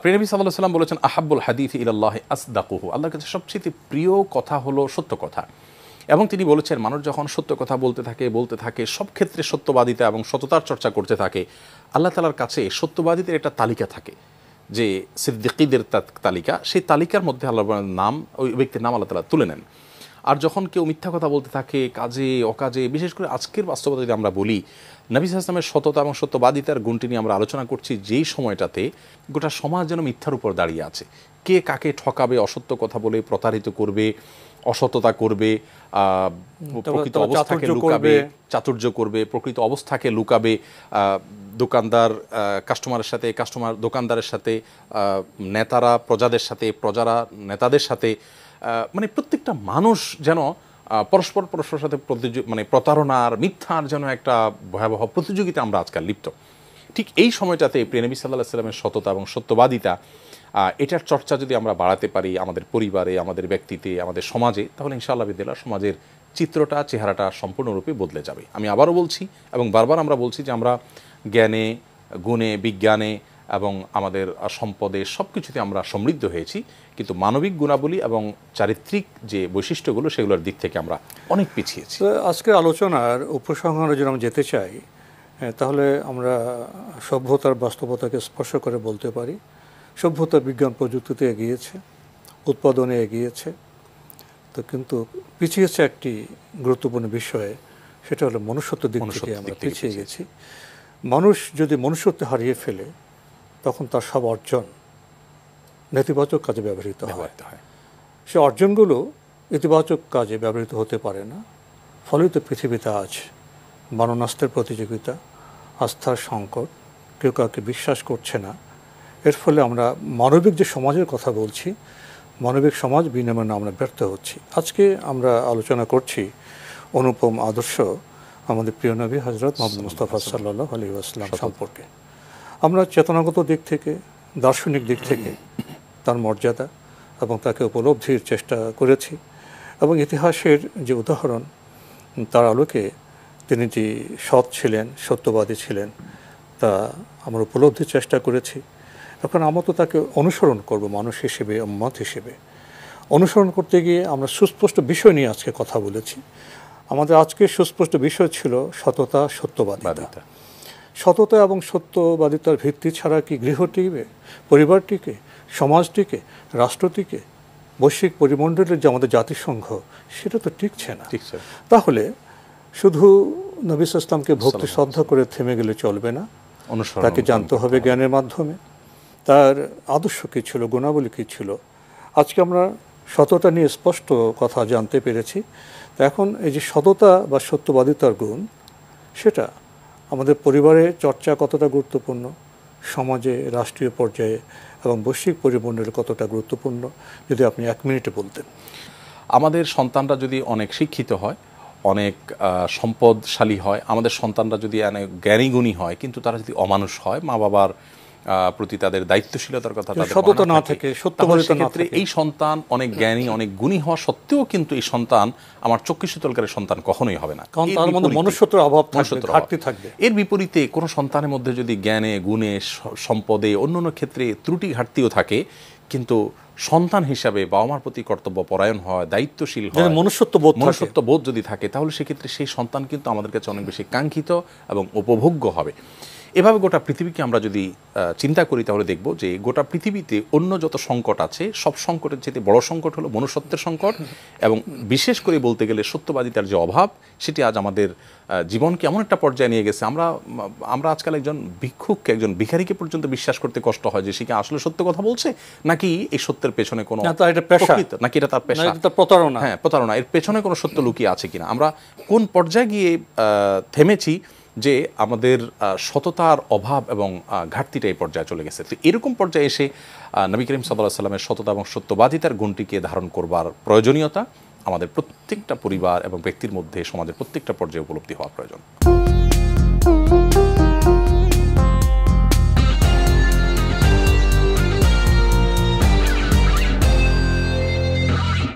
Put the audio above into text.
প্রিয়নবী সাল্লাল্লাহু আলাইহি ওয়াসাল্লাম বলেছেন আহাব্বুল হাদিসি ইলাল্লাহি আসদাকুহু, আল্লাহর কাছে সবচেয়ে প্রিয় কথা হলো সত্য কথা। এবং তিনি বলেছেন মানুষ যখন সত্য কথা বলতে থাকে সব ক্ষেত্রে সত্যবাদিতা এবং সততার চর্চা করতে থাকে, আল্লাহ তাআলার কাছে সত্যবাদীদের একটা তালিকা থাকে, যে সিদ্দিকীদের তালিকা, সেই তালিকার মধ্যে আল্লাহর নাম, ওই ব্যক্তির নাম আল্লাহ তাআলা তুলে নেন। আর যখন কেউ মিথ্যা কথা বলতে থাকে কাজে অকাজে, বিশেষ করে আজকের বাস্তবতা যদি আমরা বলি, নবী সাল্লাল্লাহু আলাইহি ওয়াসাল্লামের সততা এবং সত্যবাদিতার গুণটি নিয়ে আমরা আলোচনা করছি, যেই সময়টাতে গোটা সমাজ যেন মিথ্যার উপর দাঁড়িয়ে আছে। কে কাকে ঠকাবে, অসত্য কথা বলে প্রতারিত করবে, অসততা করবে, প্রকৃত অবস্থাকে লুকাবে, চাতুর্য করবে, প্রকৃত অবস্থাকে লুকাবে, দোকানদার কাস্টমারের সাথে, কাস্টমার দোকানদারের সাথে, নেতারা প্রজাদের সাথে, প্রজারা নেতাদের সাথে, মানে প্রত্যেকটা মানুষ যেন পরস্পরের সাথে প্রতারণার, মিথ্যার যেন একটা ভয়াবহ প্রতিযোগিতা আমরা আজকাল লিপ্ত। ঠিক এই সময়টাতে প্রিয় নবী সাল্লাল্লাহু আলাইহি ওয়াসাল্লামের সততা এবং সত্যবাদিতা, এটার চর্চা যদি আমরা বাড়াতে পারি আমাদের পরিবারে, আমাদের ব্যক্তিতে, আমাদের সমাজে, তাহলে ইনশাআল্লাহ বিদিল্লাহ সমাজের চিত্রটা, চেহারাটা সম্পূর্ণরূপে বদলে যাবে। আমি আবারও বলছি এবং বারবার আমরা বলছি যে আমরা জ্ঞানে, গুণে, বিজ্ঞানে এবং আমাদের সম্পদে সব কিছুতে আমরা সমৃদ্ধ হয়েছি, কিন্তু মানবিক গুণাবলী এবং চারিত্রিক যে বৈশিষ্ট্যগুলো সেগুলোর দিক থেকে আমরা অনেক পিছিয়েছি। আজকের আলোচনার উপসংহারে যদি আমরা যেতে চাই, তাহলে আমরা সভ্যতার বাস্তবতাকে স্পর্শ করে বলতে পারি, সভ্যতা বিজ্ঞান প্রযুক্তিতে এগিয়েছে, উৎপাদনে এগিয়েছে, তো কিন্তু পিছিয়েছে একটি গুরুত্বপূর্ণ বিষয়ে, সেটা হলো মনুষ্যত্ব দিক থেকে আমরা পিছিয়ে গেছি। মানুষ যদি মনুষ্যত্ব হারিয়ে ফেলে, তখন তার সব অর্জন নেতিবাচক কাজে ব্যবহৃত হয়। সে অর্জনগুলো ইতিবাচক কাজে ব্যবহৃত হতে পারে না। ফলে তো পৃথিবীতে আজ মাননাস্তের প্রতিযোগিতা, আস্থার সংকট, কেউ কাউকে বিশ্বাস করছে না। এর ফলে আমরা মানবিক যে সমাজের কথা বলছি, মানবিক সমাজ বিনিময়ে আমরা ব্যর্থ হচ্ছি। আজকে আমরা আলোচনা করছি অনুপম আদর্শ আমাদের প্রিয় নবী হযরত মুহাম্মদ মুস্তাফা সাল্লাল্লাহু আলাইহি ওয়াসাল্লাম সম্পর্কে। আমরা চেতনাগত দিক থেকে, দার্শনিক দিক থেকে তার মর্যাদা এবং তাকে উপলব্ধির চেষ্টা করেছি, এবং ইতিহাসের যে উদাহরণ, তার আলোকে তিনি যে সৎ ছিলেন, সত্যবাদী ছিলেন, তা আমরা উপলব্ধির চেষ্টা করেছি। এখন আমরা তো তাকে অনুসরণ করব মানুষ হিসেবে, উম্মত হিসেবে। অনুসরণ করতে গিয়ে আমরা সুস্পষ্ট বিষয় নিয়ে আজকে কথা বলেছি। আমাদের আজকের সুস্পষ্ট বিষয় ছিল সততা, সত্যবাদিতা। সততা এবং সত্যবাদিতার ভিত্তি ছাড়া কি গৃহ টিকবে, পরিবার টিকে, সমাজ টিকে, রাষ্ট্র টিকে, বৈশ্বিক পরিমণ্ডলের যে আমাদের জাতিসংঘ, সেটা তো টিকছে না। তাহলে শুধু নবী সাল্লাল্লাহু আলাইহি ওয়াসাল্লামকে ভক্তি শ্রদ্ধা করে থেমে গেলে চলবে না, তাকে জানতে হবে জ্ঞানের মাধ্যমে তার আদর্শ কী ছিল, গুণাবলী কী ছিল। আজকে আমরা সততা নিয়ে স্পষ্ট কথা জানতে পেরেছি। তো এখন এই যে সততা বা সত্যবাদিতার গুণ, সেটা আমাদের পরিবারে চর্চা কতটা গুরুত্বপূর্ণ, সমাজে, রাষ্ট্রীয় পর্যায়ে এবং বৈশ্বিক পরিমণ্ডলে কতটা গুরুত্বপূর্ণ, যদি আপনি 1 মিনিটে বলতেন। আমাদের সন্তানরা যদি অনেক শিক্ষিত হয়, অনেক সম্পদশালী হয়, আমাদের সন্তানরা যদি অনেক জ্ঞানী গুণী হয়, কিন্তু তারা যদি অমানুষ হয়, মা বাবার প্রতি তাদের দায়িত্বশীলতার কথা, তাদের সততা না থাকে, সত্যবাদিতা না থাকে, এই সন্তান অনেক জ্ঞানী, অনেক গুণী হওয়া সত্ত্বেও কিন্তু এই সন্তান আমার চক্ষু শীতলকারী সন্তান কখনোই হবে না, কারণ তার মধ্যে মনুষ্যত্বের অভাব থাকবে, ঘাটতি থাকবে। এর বিপরীতে কোনো সন্তানের মধ্যে যদি জ্ঞানে, গুণে, সম্পদে, অন্যান্য ক্ষেত্রে ত্রুটি ঘাটতিও থাকে, কিন্তু সন্তান হিসাবে বাবা মার প্রতি কর্তব্য পরায়ণ হয়, দায়িত্বশীল হয়, মনুষ্যত্ববোধ যদি থাকে, তাহলে সেক্ষেত্রে সেই সন্তান কিন্তু আমাদের কাছে অনেক বেশি কাঙ্ক্ষিত এবং উপভোগ্য হবে। এভাবে গোটা পৃথিবীকে আমরা যদি চিন্তা করি, তাহলে দেখব যে গোটা পৃথিবীতে অন্য যত সংকট আছে, সব সংকটের চেয়ে বড় সংকট হলো মনুষ্যত্বের সংকট, এবং বিশেষ করে বলতে গেলে সত্যবাদিতার যে অভাব, সেটি আজ আমাদের জীবনকে এমন একটা পর্যায়ে নিয়ে গেছে। আমরা আজকাল একজন ভিক্ষুককে, একজন ভিখারিকে পর্যন্ত বিশ্বাস করতে কষ্ট হয় যে সে কি আসলে সত্য কথা বলছে, নাকি এই সত্যের পেছনে কোনো, নাকি এটা তার পেশা, প্রতারণা। হ্যাঁ, প্রতারণা, এর পেছনে কোনো সত্য লুকিয়ে আছে কিনা। আমরা কোন পর্যায়ে গিয়ে থেমেছি যে আমাদের সততার অভাব এবং ঘাটতিটা এই পর্যায়ে চলে গেছে। তো এরকম পর্যায়ে এসে নবী করিম সাল্লাল্লাহু আলাইহি ওয়াসাল্লামের সততা এবং সত্যবাদিতার গুণটিকে ধারণ করবার প্রয়োজনীয়তা আমাদের প্রত্যেকটা পরিবার এবং ব্যক্তির মধ্যে, সমাজের প্রত্যেকটা পর্যায়ে উপলব্ধি হওয়া প্রয়োজন।